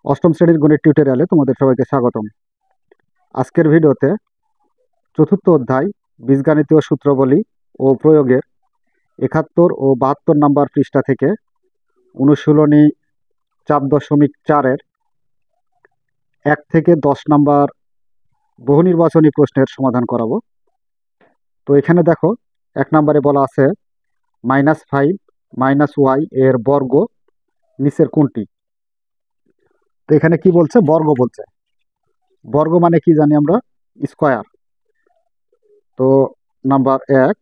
অষ্টম শ্রেণীর গণিত টিউটোরিয়ালে তোমাদের সবাইকে স্বাগতম। আজকের ভিডিওতে চতুর্থ অধ্যায় বীজগাণিতীয় সূত্রাবলী ও প্রয়োগের ৭১ ও ৭২ নম্বর পৃষ্ঠা থেকে অনুশীলনী ৪.৪-এর ১ থেকে ১০ নম্বর বহুনির্বাচনী প্রশ্নের সমাধান করাবো। তো এখানে দেখো ১ নম্বরে বলা আছে -5 - y এর বর্গ নিচের কোনটি? তো এখানে কি বলছে? বর্গ বলছে। বর্গ মানে কি জানি আমরা? স্কয়ার। তো নাম্বার ১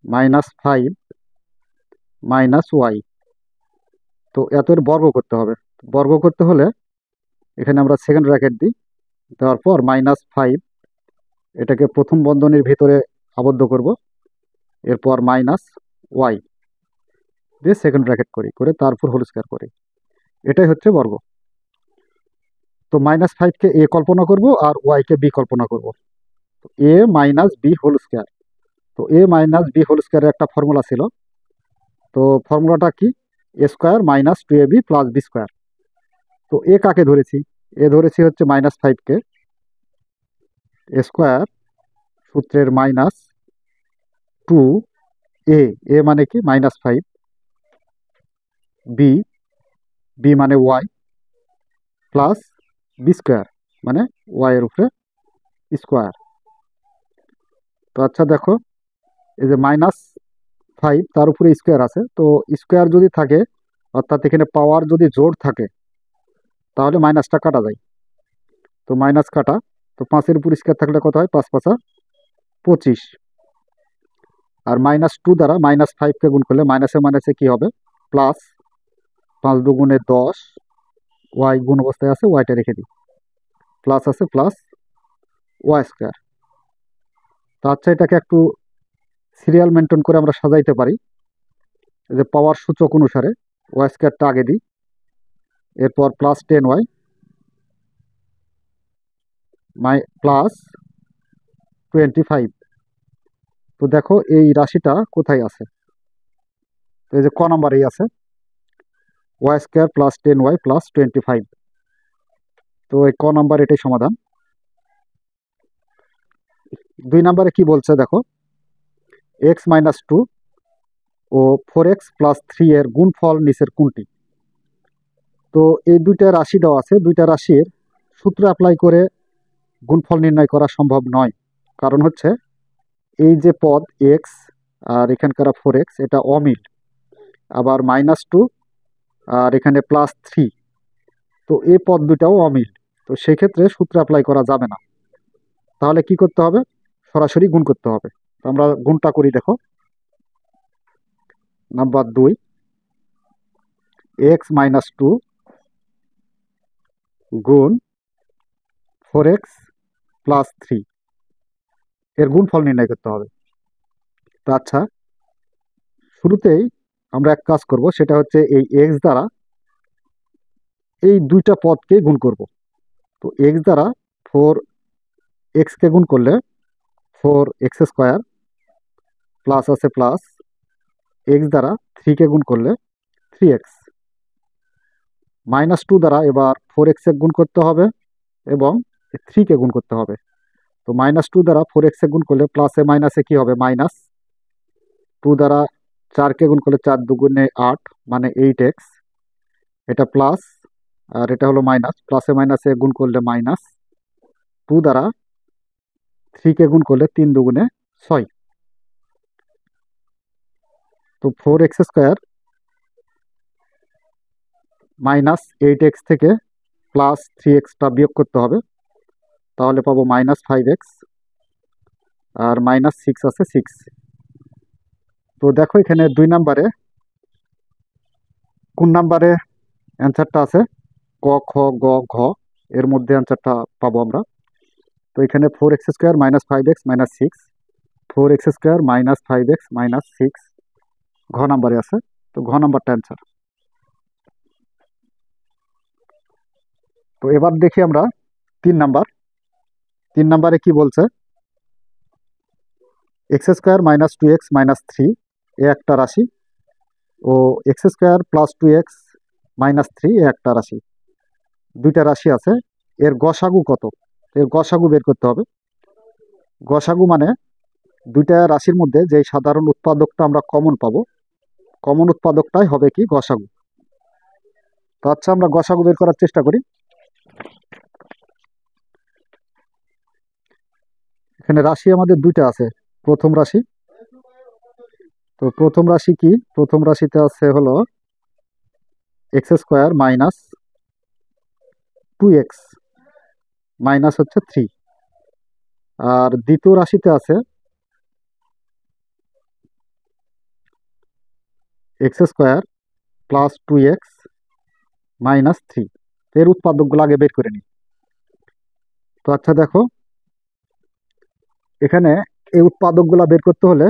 -5 - y, তো এর বর্গ করতে হবে। বর্গ করতে হলে এখানে আমরা সেকেন্ড ব্র্যাকেট দিই, দেওয়ার পর -5 এটাকে প্রথম বন্ধনীর ভিতরে আবদ্ধ করব, এরপর -y দিয়ে সেকেন্ড ব্র্যাকেট করে তারপর হোল স্কয়ার করি। এটাই হচ্ছে বর্গ। তো -5কে a কল্পনা করব আর y কে b কল্পনা করব। a - b whole square. তো a - b হোল স্কয়ারের একটা ফর্মুলা ছিল। তো ফর্মুলাটা কি? a square - 2ab plus b square. তো এ কাকে ধরেছি? এ ধরেছি হচ্ছে -5কে। এ স্কয়ার সূত্রের -2a, এ মানে কি? -5, b মানে y, প্লাস b স্কয়ার মানে y এর উপরে স্কয়ার। তো আচ্ছা দেখো, এই যে -5 তার উপরে স্কয়ার আছে, তো স্কয়ার যদি থাকে অর্থাৎ এখানে পাওয়ার যদি জোড় থাকে তাহলে মাইনাসটা কাটা যায়। তো মাইনাস কাটা, তো 5-এর উপর স্কয়ার থাকলে কত হয়? 5×5 = 25। আর -2 দ্বারা -5কে গুণ করলে মাইনাসে মাইনাসে কি হবে? প্লাস। 5×2 = 10, ওয়াই গুণ অবস্থায় আছে, ওয়াইটা রেখে দিই, প্লাস আছে প্লাস ওয়াই স্কয়ার। তো আচ্ছা, এটাকে একটু সিরিয়াল মেনটেন করে আমরা সাজাইতে পারি। এই যে পাওয়ার সূচক অনুসারে ওয়াই স্কয়ারটা আগে দিই, এরপর প্লাস 10y প্লাস 25। তো দেখো এই রাশিটা কোথায় আছে? তো এই যে ক নাম্বারেই আছে, Y square plus 10y plus 25। তো এই ক নাম্বার এটাই সমাধান। 2 নাম্বারে কি বলছে দেখো, x-2 ও 4x + 3 এর গুণফল নিচের কোনটি? তো এই দুইটা রাশি দেওয়া আছে, দুইটা রাশির সূত্র অ্যাপ্লাই করে গুণফল নির্ণয় করা সম্ভব নয়। কারণ হচ্ছে এই যে পদ x আর এখানকার 4x এটা অমিল, আবার -2 আর এখানে +3, তো এই পদ দুটাও অমিল। তো সেক্ষেত্রে সূত্র অ্যাপ্লাই করা যাবে না। তাহলে কি করতে হবে? সরাসরি গুণ করতে হবে। তো আমরা গুণটা করি, দেখো। নাম্বার 2, x-2 গুণ 4x + 3 এর গুণফল নির্ণয় করতে হবে। তো আচ্ছা, শুরুতেই আমরা এক কাজ করব, সেটা হচ্ছে এই x দ্বারা এই দুইটা পদকে গুণ করব। তো x দ্বারা 4x-কে গুণ করলে 4x² প্লাস আছে প্লাস, x দ্বারা 3-কে গুণ করলে 3x, -2 দ্বারা এবার 4x গুণ করতে হবে এবং 3-কে গুণ করতে হবে। তো -2 দ্বারা 4x গুণ করলে প্লাসে মাইনাসে কি হবে? মাইনাস। 2 দ্বারা 4-কে গুণ করলে 4×2 = 8 মানে 8x, এটা প্লাস আর এটা হলো মাইনাস, প্লাসে মাইনাসে গুণ করলে মাইনাস। 2 দ্বারা 3-কে গুণ করলে 3×2 = 6। তো 4x² -8x থেকে +3xটা বিয়োগ করতে হবে, তাহলে পাবো -5x আর -6 আছে 6। তো দেখো এখানে 2 নাম্বারে কোন নাম্বারে অ্যান্সারটা আছে? ক, খ, গ, ঘ এর মধ্যে অ্যান্সারটা পাবো আমরা। তো এখানে 4x² - 5x - 6, 4x² - 5x - 6 ঘ নাম্বারে আছে। তো ঘ নাম্বারটা অ্যান্সার। তো এবার দেখি আমরা 3 নাম্বার। 3 নাম্বারে কি বলছে? x² - 2x - 3 এ একটা রাশি ও x² + 2x - 3 এ একটা রাশি। দুইটা রাশি আছে, এর গসাগু কত? এর গসাগু বের করতে হবে। গসাগু মানে দুইটা রাশির মধ্যে যে সাধারণ উৎপাদকটা আমরা কমন পাবো, কমন উৎপাদকটাই হবে কি গসাগু। তো আচ্ছা, আমরা গসাগু বের করার চেষ্টা করি। এখানে রাশি আমাদের দুইটা আছে। প্রথম রাশি, তো প্রথম রাশি কি? প্রথম রাশিতে আছে হলো x square minus 2x minus হচ্ছে 3। আর দ্বিতীয় রাশিতে আছে x square plus 2x minus 3। এর উৎপাদকগুলো আগে বের করে নিই। তো আচ্ছা দেখো, এখানে এই উৎপাদকগুলো বের করতে হলে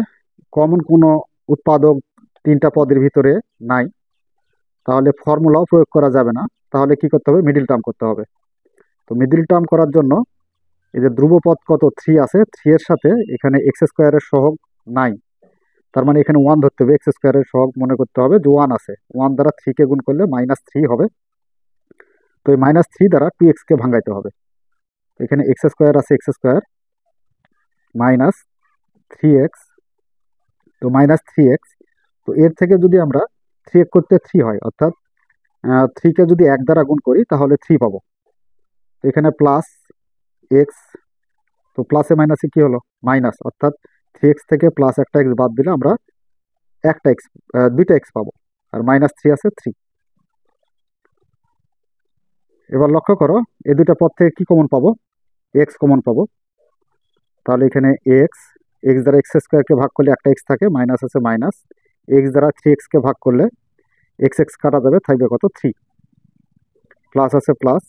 কমন কোনো উৎপাদক তিনটা পদের ভিতরে নাই, তাহলে ফর্মুলাও প্রয়োগ করা যাবে না। তাহলে কি করতে হবে? মিডিল টার্ম করতে হবে। তো মিডিল টার্ম করার জন্য এই যে ধ্রুবপদ কত 3 আছে, 3 এর সাথে এখানে এক্স স্কোয়ারের সহগ নাই, তার মানে এখানে 1 ধরতে হবে। এক্স স্কোয়ারের সহগ মনে করতে হবে যে 1 আছে, 1 দ্বারা 3 কে গুণ করলে -3 হবে। তো এই -3 দ্বারা 2x কে ভাঙাইতে হবে। এখানে এক্স স্কোয়ার আছে, এক্স স্কোয়ার মাইনাস 3x, তো -3x। তো এর থেকে যদি আমরা 3 করতে 3 হয়, অর্থাৎ 3 কে যদি 1 দ্বারা গুণ করি তাহলে 3 পাবো। তো এখানে প্লাস এক্স, তো প্লাসে মাইনাসে কি হলো? মাইনাস, অর্থাৎ 3x থেকে প্লাস একটা এক্স বাদ দিলে আমরা একটা এক্স, দুইটা এক্স পাবো। আর -3 আছে 3। এবার লক্ষ্য করো, এই দুইটা পদ থেকে কি কমন পাবো? এক্স কমন পাবো। তাহলে এখানে এক্স, এক্স দ্বারা এক্স স্কোয়ারকে ভাগ করলে একটা এক্স থাকে, মাইনাস আছে মাইনাস, এক্স দ্বারা 3x কে ভাগ করলে এক্স এক্স কাটা যাবে, থাকবে কত? 3। প্লাস আছে প্লাস,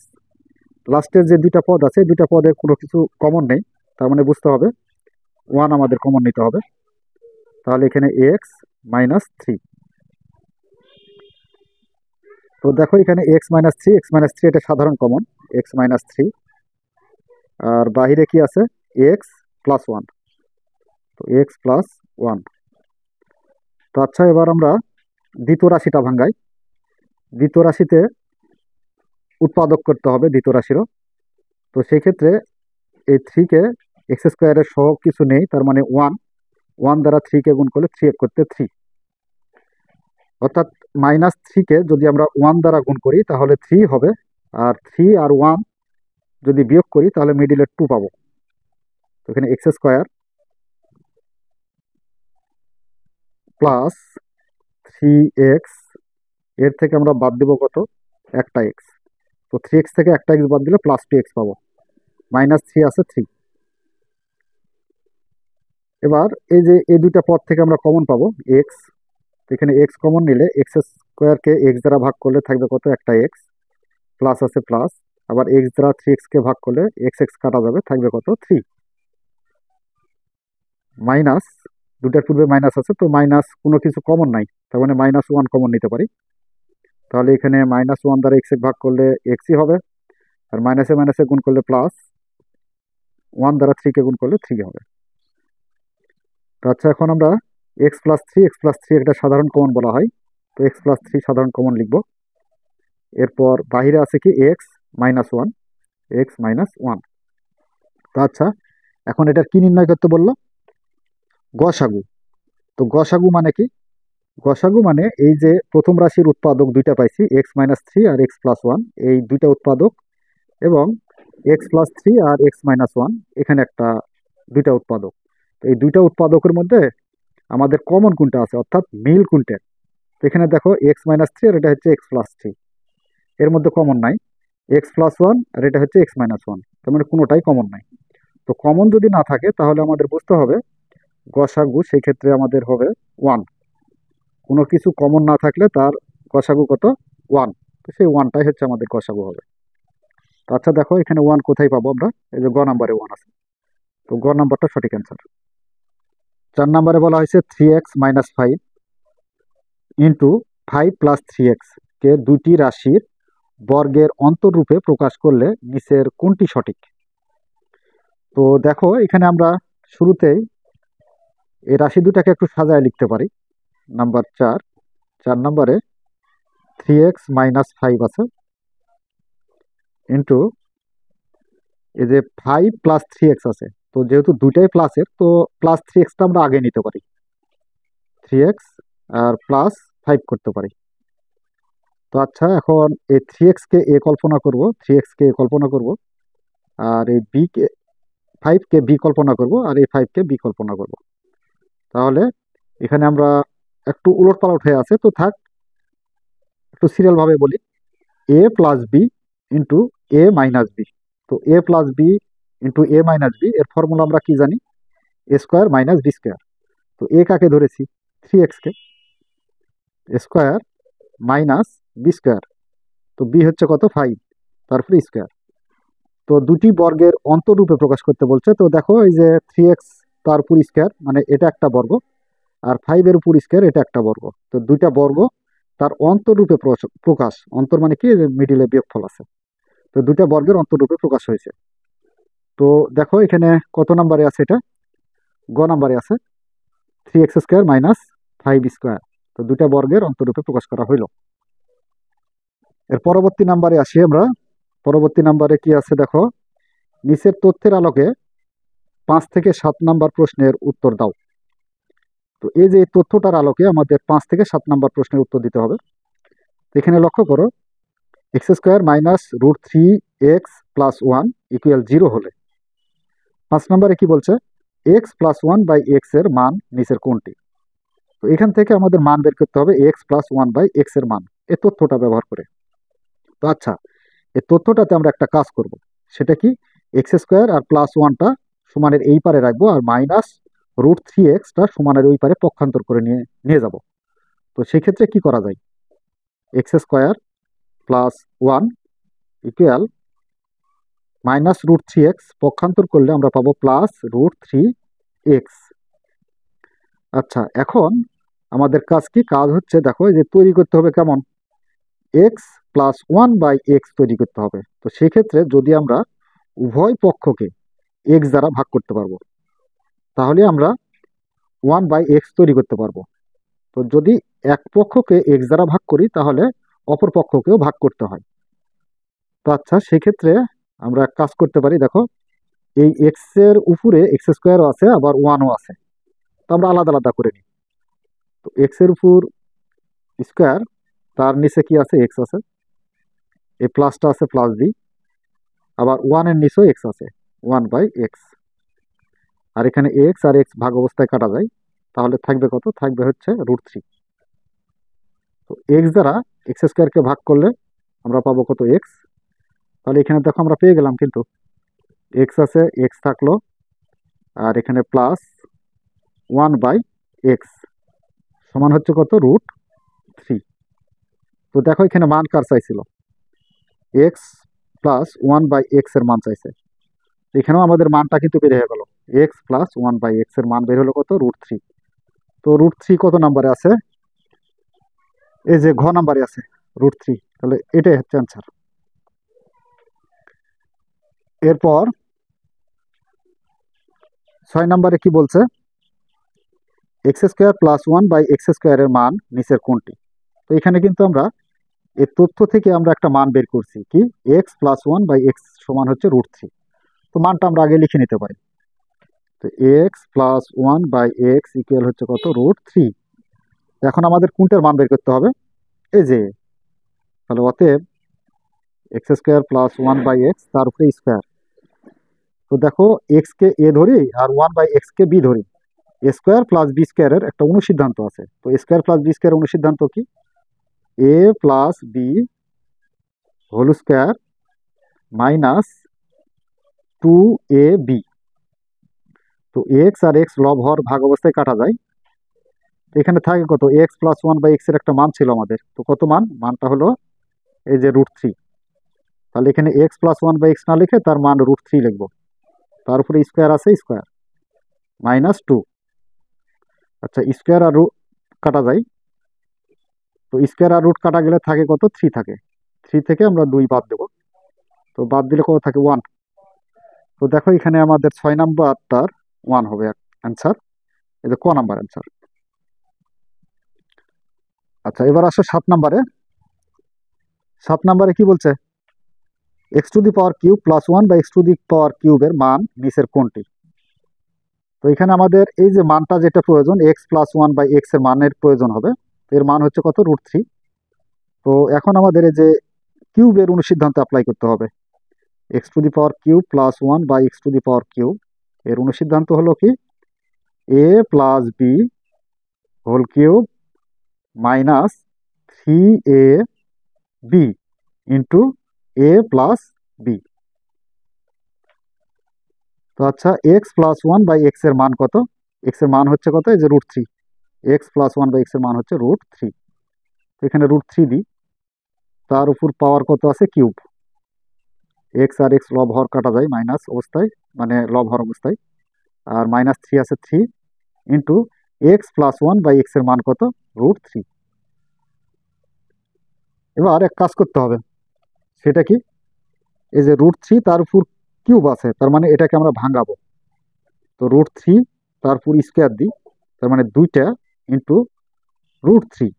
লাস্টের যে দুইটা পদ আছে দুইটা পদে কোনো কিছু কমন নেই, তার মানে বুঝতে হবে 1 আমাদের কমন নিতে হবে। তাহলে এখানে এক্স -3। তো দেখো এখানে x-3, x-3 এটা সাধারণ কমন, x-3। আর বাহিরে কি আছে? x+1, তো x+1। তো আচ্ছা, এবার আমরা দ্বিতীয় রাশিটা ভাঙ্গাই। দ্বিতীয় রাশিতে উৎপাদক করতে হবে দ্বিতীয় রাশিরও। তো সেই ক্ষেত্রে এই 3 কে এক্স স্কোয়ারের সহগ কিছু নেই, তার মানে 1, 1 দ্বারা 3 কে গুণ করলে 3 করতে 3, অর্থাৎ -3 কে যদি আমরা 1 দ্বারা গুণ করি তাহলে 3 হবে। আর 3 আর 1 যদি বিয়োগ করি তাহলে মিডিলে 2 পাবো। তো এখানে এক্স স্কোয়ার প্লাস 3x, এর থেকে আমরা বাদ দেব কত? একটা এক্স। তো 3x থেকে একটা এক্স বাদ দিলে +2x পাবো, -3 আছে 3। এবার এই যে এই দুইটা পদ থেকে আমরা কমন পাবো এক্স। এখানে এক্স কমন নিলে এক্স স্কোয়ারকে এক্স দ্বারা ভাগ করলে থাকবে কত? একটা এক্স, প্লাস আছে প্লাস, আবার এক্স দ্বারা 3x কে ভাগ করলে এক্স এক্স কাটা যাবে, থাকবে কত? 3। মাইনাস, দুটার পূর্বে মাইনাস আছে, তো মাইনাস কোনো কিছু কমন নাই, তার মানে -1 কমন নিতে পারি। তাহলে এখানে -1 দ্বারা এক্স ভাগ করলে এক্সই হবে, আর মাইনাসে মাইনাসে গুণ করলে প্লাস, 1 দ্বারা 3 কে গুণ করলে 3 হবে। তো আচ্ছা, এখন আমরা x+3 একটা সাধারণ কমন বলা হয়, তো x+3 সাধারণ কমন লিখব। এরপর বাহিরে আছে কি? x-1, x-1। তো আচ্ছা, এখন এটার কি নির্ণয় করতে বললো? গসাগু। তো গসাগু মানে কি? গসাগু মানে এই যে প্রথম রাশির উৎপাদক দুইটা পাইছি, x-3 আর x+1, এই দুইটা উৎপাদক, এবং x+3 আর x-1, এখানে একটা দুইটা উৎপাদক। তো এই দুইটা উৎপাদকের মধ্যে আমাদের কমন কোনটা আছে, অর্থাৎ মিল কোনটা? তো এখানে দেখো x-3 আর এটা হচ্ছে x+3, এর মধ্যে কমন নাই। x+1 আর এটা হচ্ছে x-1, তার মানে কোনোটাই কমন নাই। তো কমন যদি না থাকে তাহলে আমাদের বুঝতে হবে গসাগু, সেই ক্ষেত্রে আমাদের হবে 1। কোনো কিছু কমন না থাকলে তার গসাগু কত? 1। তো সেই 1টাই হচ্ছে আমাদের গসাগু হবে। তো আচ্ছা দেখো, এখানে 1 কোথায় পাবো আমরা? এই যে গ নাম্বারে 1 আছে, তো গ নাম্বারটা সঠিক অ্যান্সার। 4 নাম্বারে বলা হয়েছে 3x-5 ইন্টু 5+3x কে দুইটি রাশির বর্গের অন্তররূপে প্রকাশ করলে নিচের কোনটি সঠিক? তো দেখো, এখানে আমরা শুরুতেই এই রাশি দুটাকে একটু সাজায় লিখতে পারি। নাম্বার 4 নম্বরে 3x-5 আছে, 3x-5 আছে, 5 দ্বারা 3 কে গুণ করলে 3 হবে। 5 দ্বারা 3 কে গুণ করলে 3 হবে। 5 দ্বারা 5 কে গুণ করলে 5 হবে। 5 দ্বারা 5 কে গুণ করলে 5 হবে। 5 দ্বারা 5 কে গুণ করলে 5 হবে। ইন্টু এই যে 5 + 3x আছে, তো যেহেতু দুইটাই প্লাসের, তো +3x আমরা আগে নিতে পারি, 3x আর +5 করতে পারি। তো আচ্ছা, এখন এই 3x কে এ কল্পনা করব, 3x কে এ কল্পনা করব, আর এই কে 5কে বি কল্পনা করব, আর এই 5কে বি কল্পনা করব। তাহলে এখানে আমরা একটু উলটপালট হয়ে আছে, তো থাক, একটু সিরিয়াল ভাবে বলি। a+b into a-b। তো a+b ইন্টু a-b এর ফর্মুলা আমরা কি জানি? a² - b²। তো এ কাকে ধরেছি? 3x কে। Square minus b²। তো বি হচ্ছে কত? 5, তারপরে স্কোয়ার। তো দুটি বর্গের অন্তরূপে প্রকাশ করতে বলছে। তো দেখো, এই যে 3x তার উপর স্কোয়ার, মানে এটা একটা বর্গ, আর 5-এর উপর স্কোয়ার, এটা একটা বর্গ। তো দুইটা বর্গ তার অন্তরূপে প্রকাশ, অন্তর মানে কি, মিডিলে বিয়োগফল আছে। তো দুইটা বর্গের অন্তরূপে প্রকাশ হয়েছে। তো দেখো এখানে কত নাম্বারে আছে? এটা গ নাম্বারে আছে, 3x² - 5² তো দুইটা বর্গের অন্তরূপে প্রকাশ করা হইল। এর পরবর্তী নাম্বারে আসি আমরা। পরবর্তী নাম্বারে কি আছে দেখো, নিচের তথ্যের আলোকে 5 থেকে 7 নাম্বার প্রশ্নের উত্তর দাও। তো এই যে এই তথ্যটার আলোকে আমাদের 5 থেকে 7 নাম্বার প্রশ্নের উত্তর দিতে হবে। তো এখানে লক্ষ্য করো, x² - √3x+1 = 0 হলে 5 নম্বরে কি বলছে? x+1/x এর মান নিচের কোনটি? তো এখান থেকে আমাদের মান বের করতে হবে, x+1/x এর মান, এই তথ্যটা ব্যবহার করে। তো আচ্ছা, এই তথ্যটাতে আমরা একটা কাজ করব। সেটা কি? x² আর +1টা সমানের এই পারে রাখবো, আর -√3xটা সমানের ওই পারে পক্ষান্তর করে নিয়ে নিয়ে যাব। তো সেক্ষেত্রে কি করা যায়? x² + 1 ইকুয়াল -√3x, পক্ষান্তর করলে আমরা পাবো +√3x। আচ্ছা, এখন আমাদের কাজ কি? কাজ হচ্ছে দেখো, এই যে তৈরি করতে হবে কেমন, x+1/x তৈরি করতে হবে। তো সেক্ষেত্রে যদি আমরা উভয় পক্ষকে x দ্বারা ভাগ করতে পারবো, তাহলে আমরা 1/x তৈরি করতে পারবো। তো যদি এক পক্ষকে x দ্বারা ভাগ করি, তাহলে অপর পক্ষকেও ভাগ করতে হয়। তো আচ্ছা, সেক্ষেত্রে আমরা এক কাজ করতে পারি। দেখো, এই x এর উপরে x² আছে, আবার 1ও আছে। তো আমরা আলাদা আলাদা করে নিই। তো x এর উপর স্কোয়ার, তার নিচে কি আছে? x আছে, এই প্লাসটা আছে +b, আবার 1-এর নিচেও x আছে, 1/x। আর এখানে x আর x ভাগ অবস্থায় কাটা যায়, তাহলে থাকবে কত? থাকবে হচ্ছে √3। তো x দ্বারা x² কে ভাগ করলে আমরা পাবো কত? x। তাহলে এখানে দেখো আমরা পেয়ে গেলাম, কিন্তু x আছে, x থাকলো, আর এখানে +1/x সমান হচ্ছে কত? √3। তো দেখো এখানে মান কার চাইছিল? x+1/x এর মান চাইছে। এখানেও আমাদের মানটা কিন্তু বের হয়ে গেল, x+1/x এর মান বের হলো কত? √3। তো √3 কত নাম্বারে আছে? এই যে ঘ নাম্বারে আছে √3। তাহলে এটাই হচ্ছে অ্যান্সার। এরপর 6 নম্বরে কি বলছে? x² + 1/x² এর মান নিচের কোনটি? তো এখানে কিন্তু আমরা এই তথ্য থেকে আমরা একটা মান বের করছি, কি? x+1/x সমান হচ্ছে √3। তো মানটা আমরা আগে লিখে নিতে পারি। তো x+1/x ইকুয়াল হচ্ছে কত? √3। এখন আমাদের কোনটার মান বের করতে হবে? এই যে, তাহলে অতএব x² + 1/x তার উপরে স্কোয়ার। তো দেখো, x কে a ধরি আর 1/x কে b ধরি, a² + b² এর একটা অনুসিদ্ধান্ত আছে। তো a² + b² অনুসিদ্ধান্ত কি? a + b whole square minus 2ab। তো x আর x লব হর ভাগ অবস্থায় কাটা যায়। তো এখানে থাকে কত? x+1/x এর একটা মান ছিল আমাদের। তো কত মান? মানটা হলো এই যে √3। তাহলে এখানে x+1/x না লিখে তার মান √3 লিখবো। তার উপরে স্কোয়ার আছে, স্কোয়ার -2। আচ্ছা, স্কোয়ার আর রুট কাটা যায়। তো স্কোয়ার আর রুট কাটা গেলে থাকে কত? 3 থাকে। 3 থেকে আমরা 2 বাদ দেবো। তো বাদ দিলে কত থাকে? 1। তো দেখো এখানে আমাদের 6 নাম্বারটার 1 হবে অ্যান্সার। এই যে ক নাম্বার অ্যান্সার। আচ্ছা, এবার আসো 7 নাম্বারে। 7 নাম্বারে কি বলছে? X to the power cube plus one বা এক্স টু দি পাওয়ার কিউবের মান নিচের কোনটি? তো এখানে আমাদের এই যে মানটা যেটা প্রয়োজন, x plus one by x এর মানের প্রয়োজন হবে। এর মান হচ্ছে কত? √3। তো এখন আমাদের এই যে কিউবের অনুসিদ্ধান্ত অ্যাপ্লাই করতে হবে। X to the power cube plus one by x to the power cube এর অনুসিদ্ধান্ত হলো কি? A plus b whole cube minus 3 b into a plus b. তো আচ্ছা, x plus one by x এর মান কত? এক্স এর মান হচ্ছে কত? এই যে √3। X plus one by x এর মান হচ্ছে √3। তো এখানে √3 দিই, তার উপর পাওয়ার কত আছে? কিউব। এক্স আর এক্স লব হর কাটা যায় মাইনাস অবস্থায়, মানে লব হর অবস্থায়। আর -3 আছে 3 into x plus one by x এর মান কত? √3। এবার এক কাজ করতে হবে, সেটা কি? এই যে √3 তার উপর কিউব আছে, তার মানে এটাকে আমরা ভাঙাবো। তো √3 তার উপর স্কোয়ার দিই, তার মানে 2টা ইন্টু √3।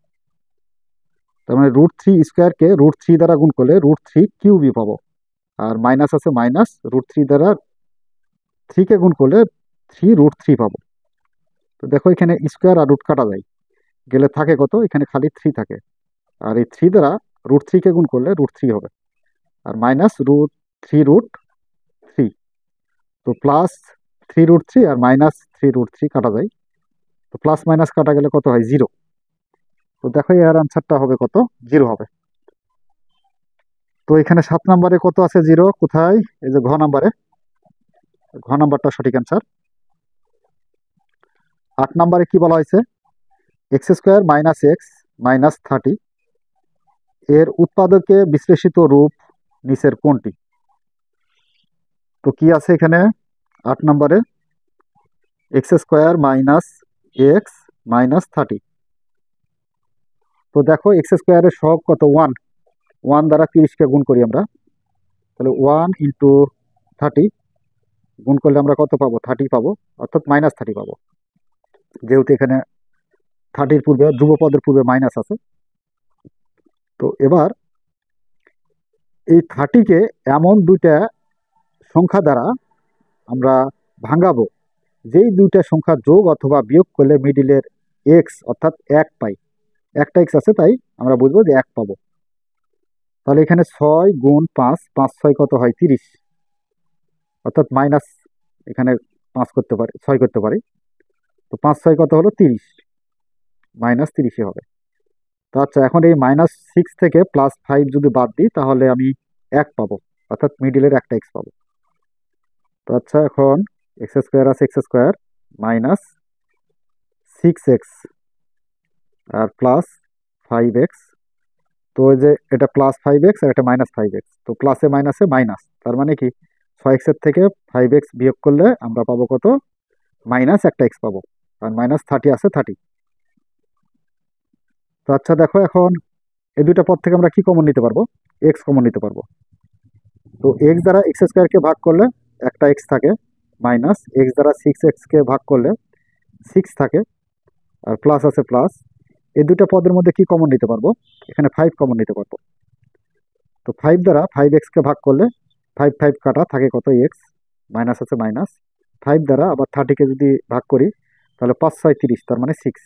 তার মানে √3 স্কোয়ারকে √3 দ্বারা গুণ করলে √3 কিউবই পাবো। আর মাইনাস আছে মাইনাস, √3 দ্বারা 3 কে গুণ করলে 3√3 পাবো। তো দেখো এখানে স্কোয়ার আর রুট কাটা যায়, গেলে থাকে কত? এখানে খালি 3 থাকে। আর এই 3 দ্বারা √3 কে গুণ করলে √3 হবে। আর মাইনাস √3 তো প্লাস 3√3 আর মাইনাস 3√3 কাটা যায়। তো প্লাস মাইনাস কাটা গেলে কত হয়? 0। তো দেখো এর আনসারটা হবে কত? 0 হবে। তো এখানে 7 নম্বরে কত আছে? 0 কোথায়? এই যে ঘ নাম্বারে, ঘ নাম্বারটা সঠিক অ্যান্সার। 8 নম্বরে কি বলা হয়েছে? X square minus x minus 30 এর উৎপাদকে বিশ্লেষিত রূপ নিচের কোনটি? তো কি আছে এখানে 8 নম্বরে? X square minus x minus 30। তো দেখো এক্স স্কোয়ারের সহগ কত? 1। 1 দ্বারা 30কে গুণ করি আমরা, তাহলে 1 ইন্টু 30 গুণ করলে আমরা কত পাবো? 30 পাবো, অর্থাৎ -30 পাবো। যেহেতু এখানে 30-র পূর্বে ধ্রুবপদের পূর্বে মাইনাস আছে। তো এবার এই 30কে এমন দুইটা সংখ্যা দ্বারা আমরা ভাঙাবো, যেই দুইটা সংখ্যা যোগ অথবা বিয়োগ করলে মিডিলের এক্স অর্থাৎ 1 পাই। একটা এক্স আছে তাই আমরা বুঝবো যে 1 পাবো। তাহলে এখানে 6 গুণ 5, 5 6 কত হয়? 30, অর্থাৎ মাইনাস এখানে 5 করতে পারি, 6 করতে পারি। তো 5 6 কত হলো? 30, -30 হবে। তো আচ্ছা, এখন এই -6 থেকে +5 যদি বাদ দিই তাহলে আমি 1 পাবো, অর্থাৎ মিডিলের একটা এক্স পাবো। তো আচ্ছা, এখন এক্স স্কোয়ার আছে, এক্স স্কোয়ার -6x আর +5x। তো ওই যে এটা +5x আর এটা -5x, তো প্লাসে মাইনাসে মাইনাস, তার মানে কি 6x এর থেকে 5x বিয়োগ করলে আমরা পাবো কত? মাইনাস একটা এক্স পাবো। আর -30 আছে 30। তো আচ্ছা দেখো, এখন এই দুইটা পদ থেকে আমরা কি কমন নিতে পারবো? এক্স কমন নিতে পারবো। তো এক্স দ্বারা এক্স স্কোয়ারকে ভাগ করলে একটা এক্স থাকে, মাইনাস এক্স দ্বারা 6x-কে ভাগ করলে 6 থাকে, আর প্লাস আছে প্লাস। এই দুইটা পদের মধ্যে কি কমন নিতে পারবো? এখানে 5 কমন নিতে পারবো। তো 5 দ্বারা 5x-কে ভাগ করলে 5 5 কাটা থাকে কত? এক্স, মাইনাস আছে মাইনাস। 5 দ্বারা আবার 30-কে যদি ভাগ করি তাহলে 5 6 30, তার মানে 6।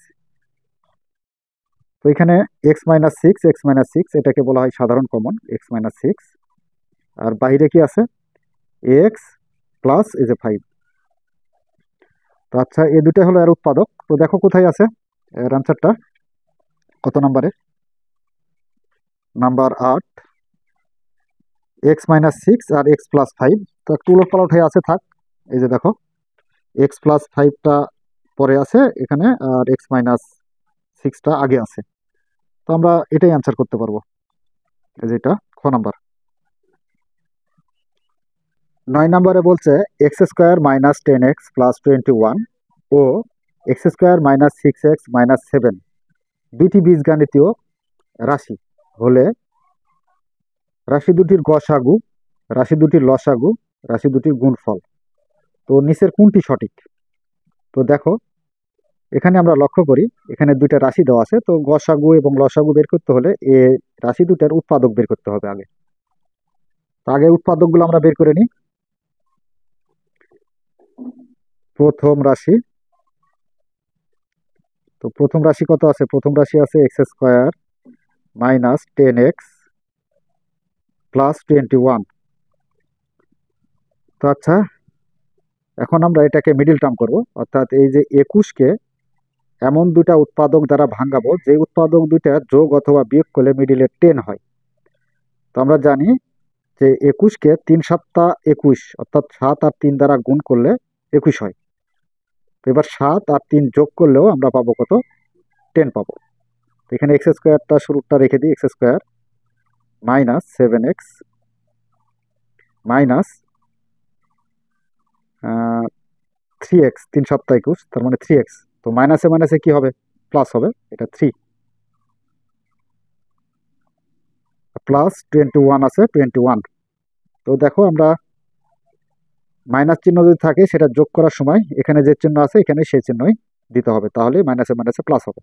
তো এখানে x-6 এটাকে বলা হয় সাধারণ কমন, x-6। আর বাইরে কি আছে? এক্স প্লাস এই যে 5। তো আচ্ছা, এই দুটো হলো এর উৎপাদক। তো দেখো কোথায় আছে এর আনসারটা, কত নাম্বারে? নাম্বার 8, x-6 আর x+5। তো একটু উলট পালট হয়ে আছে, থাক। এই যে দেখো x+5টা পরে আছে এখানে, আর x-6টা আগে আছে। তো আমরা এটাই অ্যান্সার করতে পারবো, এই যেটা খ নাম্বার। 9 নম্বরে বলছে x² - 10x + 21 ও x² - 6x - 7 দুইটি বীজগাণিতীয় রাশি হলে রাশি দুটির গসাগু, রাশি দুটির লসাগু, রাশি দুটির গুণফল। তো নিচের কোনটি সঠিক? তো দেখো এখানে আমরা লক্ষ্য করি, এখানে দুইটা রাশি দেওয়া আছে। তো গসাগু এবং লসাগু বের করতে হলে রাশি দুটার উৎপাদক বের করতে হবে আগে। তো আগে উৎপাদকগুলো আমরা বের করে নিই। প্রথম রাশি, তো প্রথম রাশি কত আছে? প্রথম রাশি আছে x square minus 10x plus 21। তো আচ্ছা, এখন আমরা এটাকে মিডিল টার্ম করব, অর্থাৎ এই যে 21কে এমন দুটা উৎপাদক দ্বারা ভাঙাবো যে উৎপাদক দুইটা যোগ অথবা বিয়োগ করলে মিডিলে 10 হয়। তো আমরা জানি যে 21কে 3 7 21, অর্থাৎ 7 আর 3 দ্বারা গুণ করলে 21 হয়। তো এবার 7 আর 3 যোগ করলেও আমরা পাবো কত? 10 পাবো। তো এখানে এক্স স্কোয়ারটা শুরুটা রেখে দিই, x square minus 7x minus 3x, 3 7 21, তার মানে 3x। তো মাইনাসে মাইনাসে কি হবে? প্লাস হবে, এটা 3 প্লাস 21 আছে 21। তো দেখো আমরা মাইনাস চিহ্ন যদি থাকে সেটা যোগ করার সময় এখানে যে চিহ্ন আছে এখানে সেই চিহ্নই দিতে হবে, তাহলে মাইনাসে মাইনাসে প্লাস হবে।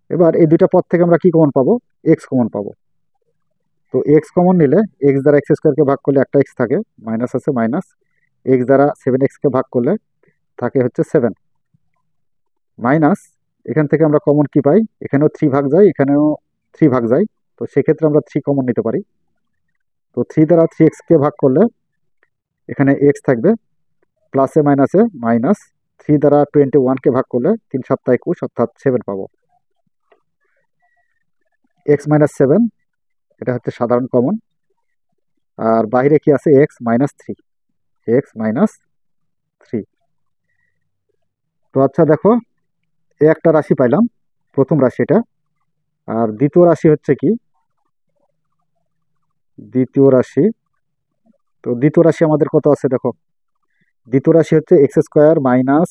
এবার এই দুইটা পদ থেকে আমরা কি কমন পাবো? এক্স কমন পাবো। তো এক্স কমন নিলে এক্স দ্বারা এক্স স্কোয়ারকে ভাগ করলে একটা এক্স থাকে, মাইনাস আছে মাইনাস। এক্স দ্বারা 7x-কে ভাগ করলে থাকে হচ্ছে 7 মাইনাস। এখান থেকে আমরা কমন কি পাই? এখানেও 3 ভাগ যায়, এখানেও 3 ভাগ যায়। তো সেক্ষেত্রে আমরা 3 কমন নিতে পারি। তো 3 দ্বারা 3x-কে ভাগ করলে এখানে এক্স থাকবে, প্লাসে মাইনাসে মাইনাস। 3 দ্বারা 21-কে ভাগ করলে 3 7 21, অর্থাৎ 7 পাবো। এক্স মাইনাস 7, এটা হচ্ছে সাধারণ কমন। আর বাইরে কি আছে? X minus 3, x minus 3। তো আচ্ছা দেখো, এ একটা রাশি পাইলাম, প্রথম রাশি এটা। আর দ্বিতীয় রাশি হচ্ছে কি? দ্বিতীয় রাশি, তো দ্বিতীয় রাশি আমাদের কত আছে দেখো। দ্বিতীয় রাশি হচ্ছে x square minus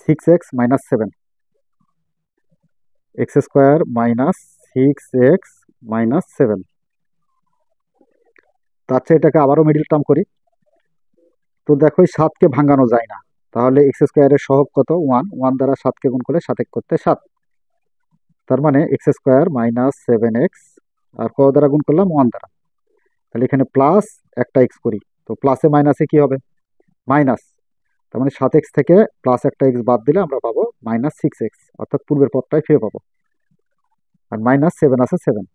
6x minus 7, x square minus 6x minus 7। তো আচ্ছা, এটাকে আবারও মিডিল টার্ম করি। তো দেখো এই 7কে ভাঙানো যায় না, তাহলে এক্স স্কোয়ারের সহগ কত? 1, 1 দ্বারা 7কে গুণ করলে 7 করতে 7। তার মানে এক্স স্কোয়ার মাইনাস 7x, আর কত দ্বারা গুণ করলাম? 1 দ্বারা। তাহলে এখানে প্লাস একটা এক্স করি, তো প্লাসে মাইনাসে কি হবে? মাইনাস। তার মানে 7x থেকে প্লাস একটা এক্স বাদ দিলে আমরা পাবো মাইনাস 6x, অর্থাৎ পূর্বের পদটাই ফিরে পাবো। আর মাইনাস 7 আছে 7।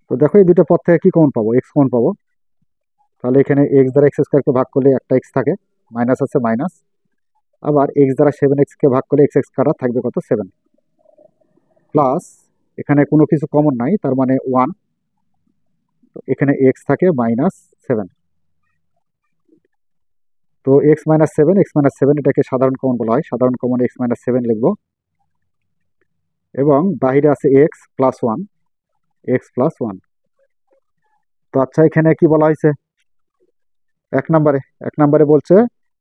তো দেখো এই দুটো পদ থেকে কি কমন পাবো? এক্স কমন পাবো। তাহলে এখানে এক্স দ্বারা এক্স স্কোয়ারকে ভাগ করলে একটা এক্স থাকে, মাইনাস আছে মাইনাস। আবার এক্স দ্বারা 7x-কে ভাগ করলে এক্স এক্স কাটা থাকবে কত? 7 প্লাস। এখানে কোনো কিছু কমন নাই, তার মানে 1। তো এখানে এক্স থাকে মাইনাস 7। তো এক্স মাইনাস 7, এক্স মাইনাস 7 এটাকে সাধারণ কমন বলা হয়, সাধারণ কমন এক্স মাইনাস 7 লিখবো। এবং বাহিরে আছে এক্স প্লাস 1, এক্স প্লাস 1। তো আচ্ছা, এখানে কি বলা হয়েছে? এক নম্বরে বলছে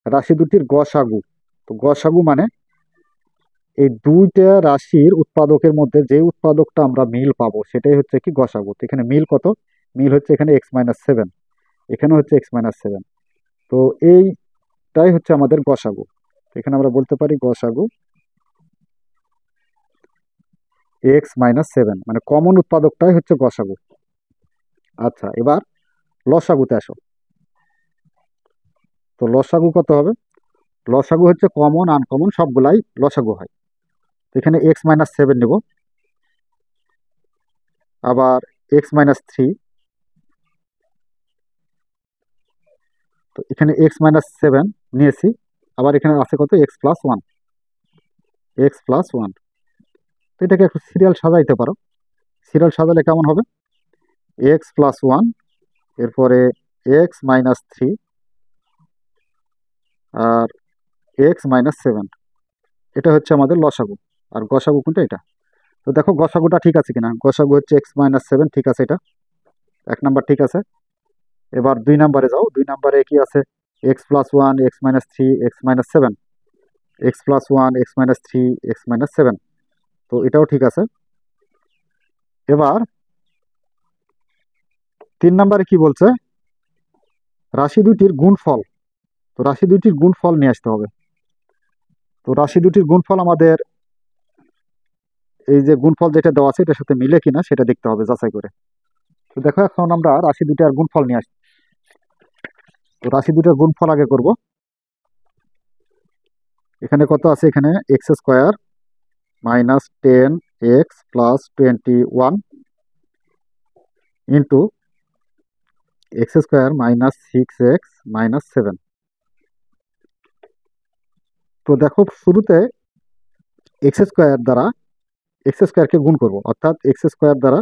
রাশি দুটির গসাগু। তো গসাগু মানে এই দুইটা রাশির উৎপাদকের মধ্যে যে উৎপাদকটা আমরা মিল পাবো সেটাই হচ্ছে কি গসাগু। তো এখানে মিল কত? মিল হচ্ছে এখানে এক্স মাইনাস 7, এখানে হচ্ছে এক্স মাইনাস 7। তো এইটাই হচ্ছে আমাদের গসাগু। এখানে আমরা বলতে পারি গসাগু এক্স মাইনাস 7, মানে কমন উৎপাদকটাই হচ্ছে গসাগু। আচ্ছা, এবার লসাগুতে আসো। তো লসাগু কত হবে? লসাগু হচ্ছে কমন আনকমন সবগুলাই লসাগু হয়। তো এখানে এক্স মাইনাস 7 নেব, আবার এক্স মাইনাস 3। তো এখানে এক্স মাইনাস 7 নিয়েছি, আবার এখানে আছে কত? X plus 1, x plus 1। তো এটাকে একটু সিরিয়াল সাজাইতে পারো। সিরিয়াল সাজালে কেমন হবে? এক্স প্লাস 1, এরপরে এক্স মাইনাস 3, আর এক্স মাইনাস 7। এটা হচ্ছে আমাদের লসাগু। আর গসাগু কোনটা? এটা। তো দেখো গসাগুটা ঠিক আছে কিনা। গসাগু হচ্ছে এক্স মাইনাস 7, ঠিক আছে, এটা 1 নাম্বার ঠিক আছে। এবার 2 নাম্বারে যাও। 2 নাম্বারে কি আছে? X plus 1, x minus 3, x minus 7, x plus 1, x minus 3, x minus 7। তো এটাও ঠিক আছে। এবার 3 নাম্বারে কি বলছে? রাশি দুটির গুণফল। তো রাশি দুটির গুণফল নিয়ে আসতে হবে। তো রাশি দুটির গুণফল আমাদের এই যে গুণফল যেটা দেওয়া আছে এটার সাথে মিলে কিনা সেটা দেখতে হবে যাচাই করে। তো দেখো এখন আমরা রাশি দুটার গুণফল নিয়ে আসি। তো রাশি দুটার গুণফল আগে করব। এখানে কত আছে, এখানে x square minus 10x plus 21 into x square minus 6x minus 7। তো দেখো শুরুতে এক্স স্কোয়ারকে গুণ করব, অর্থাৎ এক্স স্কোয়ার দ্বারা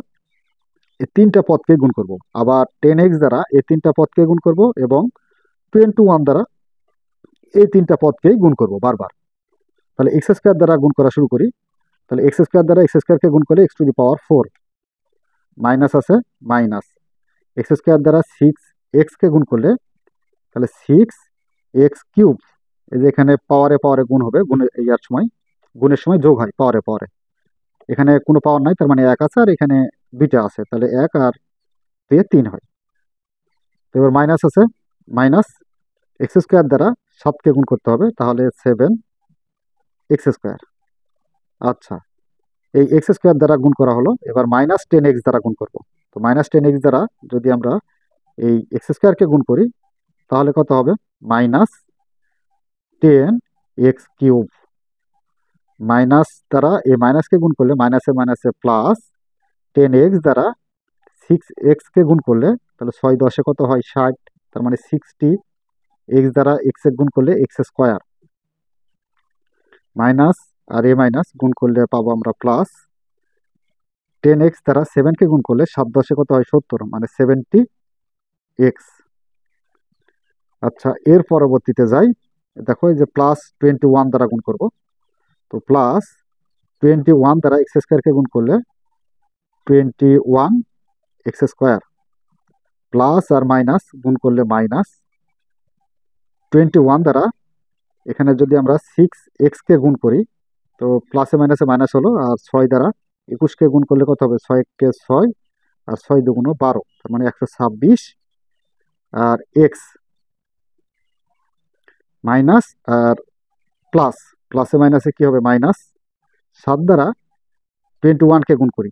এই তিনটা পদকে গুণ করব, আবার 10x দ্বারা এই তিনটা পদকে গুণ করব, এবং 21 দ্বারা এই তিনটা পদকেই গুণ করব বারবার। তাহলে এক্স স্কোয়ার দ্বারা গুণ করা শুরু করি। তাহলে এক্স স্কোয়ার দ্বারা এক্স স্কোয়ারকে গুণ করলে x to the power 4, minus আছে মাইনাস, এক্স স্কোয়ার দ্বারা 6x কে গুণ করলে তাহলে 6x কিউব। এই যে এখানে পাওয়ারে পাওয়ারে গুণ হবে, গুণের সময় যোগ হয় পাওয়ারে পাওয়ারে। এখানে কোনো পাওয়ার নাই, তার মানে 1 আছে, আর এখানে 2টা আছে, তাহলে 1 আর 2 3 হয়। তো এবার মাইনাস আছে মাইনাস, এক্স স্কোয়ার দ্বারা 7কে গুণ করতে হবে, তাহলে 7x স্কোয়ার। আচ্ছা, এই এক্স স্কোয়ার দ্বারা গুণ করা হলো, এবার মাইনাস 10x দ্বারা গুণ করব। তো মাইনাস 10x দ্বারা যদি আমরা এই এক্স স্কোয়ারকে গুণ করি তাহলে কত হবে, মাইনাস 10x কিউব। মাইনাস দ্বারা এই মাইনাসকে গুণ করলে মাইনাসে মাইনাসে প্লাস, 10x দ্বারা 6x কে গুণ করলে তাহলে 6 10 কত হয় 60, তার মানে 60x দ্বারা x এ গুণ করলে এক্স স্কোয়ার, মাইনাস আর এ মাইনাস গুণ করলে পাবো আমরা প্লাস, 10x দ্বারা 7কে গুণ করলে 7 10 কত হয় 70, মানে 70x। আচ্ছা, এর পরবর্তীতে যাই, দেখো এই যে প্লাস 21 দ্বারা গুণ করব। তো প্লাস 21 দ্বারা এক্স স্কোয়ারকে গুণ করলে 21x স্কোয়ার, প্লাস আর মাইনাস গুণ করলে মাইনাস 21 দ্বারা এখানে যদি আমরা 6x কে গুণ করি তো প্লাসে মাইনাসে মাইনাস হলো, আর 6 দ্বারা 21কে গুণ করলে কত হবে, 6 কে 6 আর 6 দুগুণ 12, তার মানে 126, আর এক্স মাইনাস আর প্লাস, প্লাসে মাইনাসে কি হবে মাইনাস, 7 দ্বারা 21কে গুণ করি,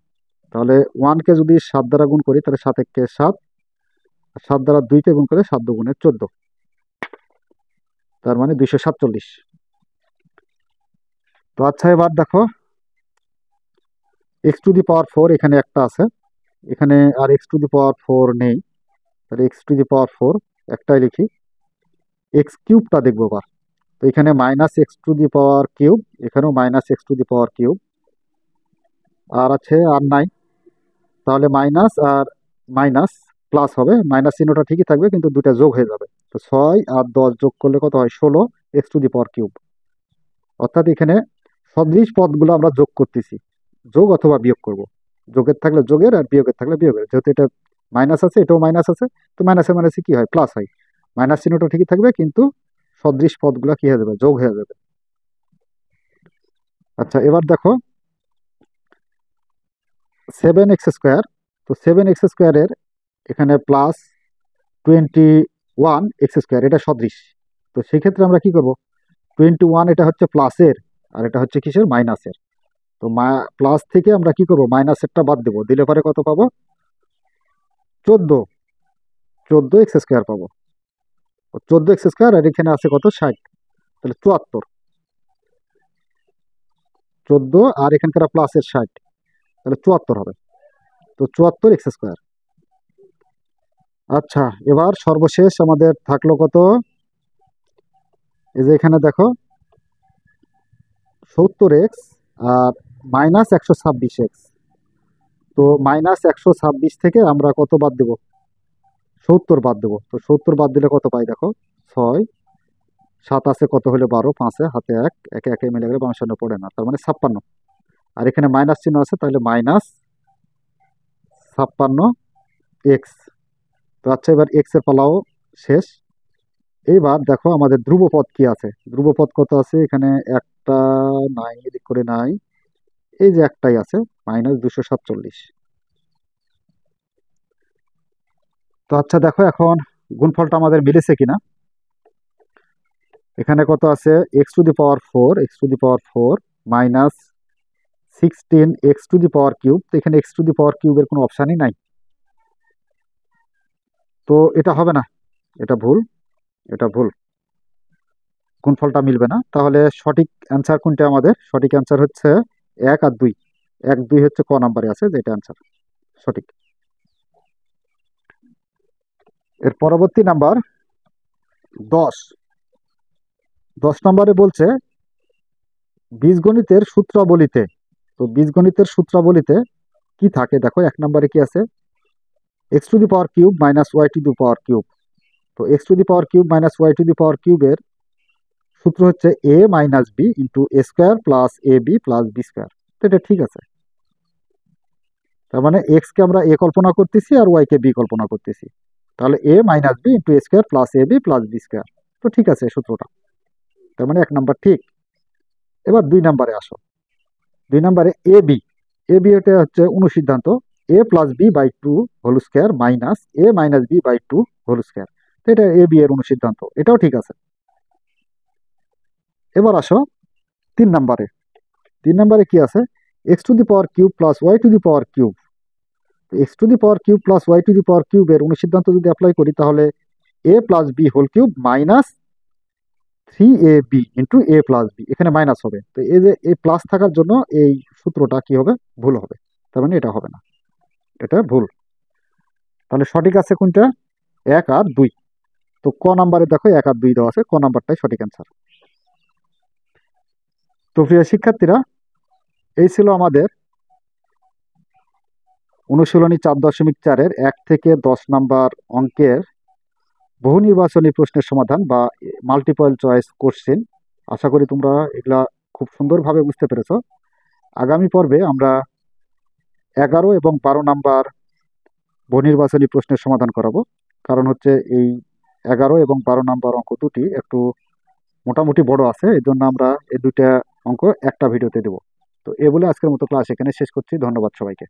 তাহলে 1কে যদি 7 দ্বারা গুণ করি তাহলে 7 1 7, 7 দ্বারা 2কে গুণ করে 7 দুগুণে 14, তার মানে 247। তো আচ্ছা, এবার দেখো এক্স টু দি পাওয়ার 4 এখানে একটা আছে, এখানে আর এক্স টু দি পাওয়ার 4 নেই, তাহলে এক্স টু দি পাওয়ার 4 একটাই লিখি। এক্স কিউবটা দেখবো এবার। তো এখানে minus x to the power cube, এখানেও minus x to the power cube, আর আছে আর নাই, তাহলে মাইনাস আর মাইনাস প্লাস হবে, মাইনাস চিহ্নটা ঠিকই থাকবে কিন্তু দুটা যোগ হয়ে যাবে। তো 6 আর 10 যোগ করলে কত হয় 16x⁴, অর্থাৎ এখানে সদৃশ পদগুলো আমরা যোগ করতেছি, যোগ অথবা বিয়োগ করব। যোগের থাকলে যোগের, আর বিয়োগের থাকলে বিয়োগের, যেহেতু এটা মাইনাস আছে এটাও মাইনাস আছে, তো মাইনাসে মাইনাসে কি হয় প্লাস হয়, মাইনাস চিহ্নটা ঠিকই থাকবে কিন্তু সদৃশ পদগুলো কি হয়ে যাবে, যোগ হয়ে যাবে। আচ্ছা, এবার দেখো 7x², তো 7x² এখানে প্লাস 21x², এটা সদৃশ। তো সেক্ষেত্রে আমরা কি করব, 21 এটা হচ্ছে প্লাসের, আর এটা হচ্ছে কিসের, মাইনাসের। তো প্লাস থেকে আমরা কি করব, মাইনাসেরটা বাদ দেবো, দিলে পরে কত পাবো, 14x² পাবো। 14x², আর এখানে আছে কত 60, তাহলে 74, 14 আর এখানকার প্লাসের 60, তাহলে 74 হবে। তো 74x²। আচ্ছা, এবার সর্বশেষ আমাদের থাকলো কত, এই যে এখানে দেখো 70x আর মাইনাস 126x। তো মাইনাস 126 থেকে আমরা কত বাদ দেব, 70 বাদ দেবো। তো 70 বাদ দিলে কত পাই দেখো, 6 7 আছে কত হলে 12, 5 হাতে 1, একে একে মিলে গেলে 52 পড়ে না, তার মানে 56। আর এখানে মাইনাস চিহ্ন আছে, তাহলে মাইনাস 56x। তো আচ্ছা, এবার এক্স এর পালাও শেষ। এইবার দেখো আমাদের ধ্রুবপদ কি আছে, ধ্রুবপদ কত আছে, এখানে একটা নাই, এদিক করে নাই, এই যে একটাই আছে, -247। তো আচ্ছা দেখো এখন গুণফলটা আমাদের মিলেছে কিনা। এখানে কত আছে, x⁴ মাইনাস 16x⁴, তো এখানে x⁴ এর কোনো অপশানই নাই, তো এটা হবে না, এটা ভুল, এটা ভুল, গুণফলটা মিলবে না। তাহলে সঠিক অ্যান্সার কোনটা? আমাদের সঠিক অ্যান্সার হচ্ছে 1 আর 2। 1 2 হচ্ছে ক নাম্বারে আছে, যেটা অ্যান্সার সঠিক। এর পরবর্তী নাম্বার 10। 10 নম্বরে বলছে বীজগণিতের সূত্রাবলীতে। তো বীজগণিতের সূত্রাবলীতে কি থাকে দেখো, 1 নম্বরে কি আছে? X to the power cube minus y to the power cube. তো x to the power cube minus y to the power কিউবের সূত্র হচ্ছে a minus b into a square plus a b plus b square. তো এটা ঠিক আছে। তার মানে এক্স কে আমরা এ কল্পনা করতেছি আর ওয়াই কে বি কল্পনা করতেছি। তাহলে এ minus b into a square plus a b plus b square. তো ঠিক আছে সূত্রটা। তার মানে 1 নম্বর ঠিক। এবার 2 নম্বরে আসো। 2 নম্বরে এ বি। এ বি এটা হচ্ছে অনুসিদ্ধান্ত, a plus b by two whole square minus a minus b by two whole square. তো এটা এ বি এর অনুসিদ্ধান্ত, এটাও ঠিক আছে। এবার আসো 3 নম্বরে। 3 নম্বরে কি আছে? X to the power cube plus y to the power cube. X to the power cube plus y to the power কিউবের অনুসিদ্ধান্ত যদি অ্যাপ্লাই করি, তাহলে a plus b whole cube minus 3ab into a plus b, এখানে minus হবে। তো এই যে এই প্লাস থাকার জন্য এই সূত্রটা কি হবে? ভুল হবে। তার মানে এটা হবে না, এটা ভুল। তাহলে সঠিক আছে কোনটা? 1 আর 2। তো ক নাম্বারে দেখো 1 আর 2 দেওয়া আছে, ক নাম্বারটাই সঠিক অ্যান্সার। তো প্রিয় শিক্ষার্থীরা, এই ছিল আমাদের অনুশীলনী 4.4-এর 1 থেকে 10 নম্বর অঙ্কের বহু নির্বাচনী প্রশ্নের সমাধান বা মাল্টিপল চয়েস কোশ্চেন। আশা করি তোমরা এগুলা খুব সুন্দরভাবে বুঝতে পেরেছো। আগামী পর্বে আমরা 11 এবং 12 নম্বর বহু নির্বাচনী প্রশ্নের সমাধান করাবো। কারণ হচ্ছে এই 11 এবং 12 নম্বর অঙ্ক দুটি একটু মোটামুটি বড় আছে, এই জন্য আমরা এই দুইটা অঙ্ক একটা ভিডিওতে দেবো। তো এ বলে আজকের মতো ক্লাস এখানে শেষ করছি। ধন্যবাদ সবাইকে।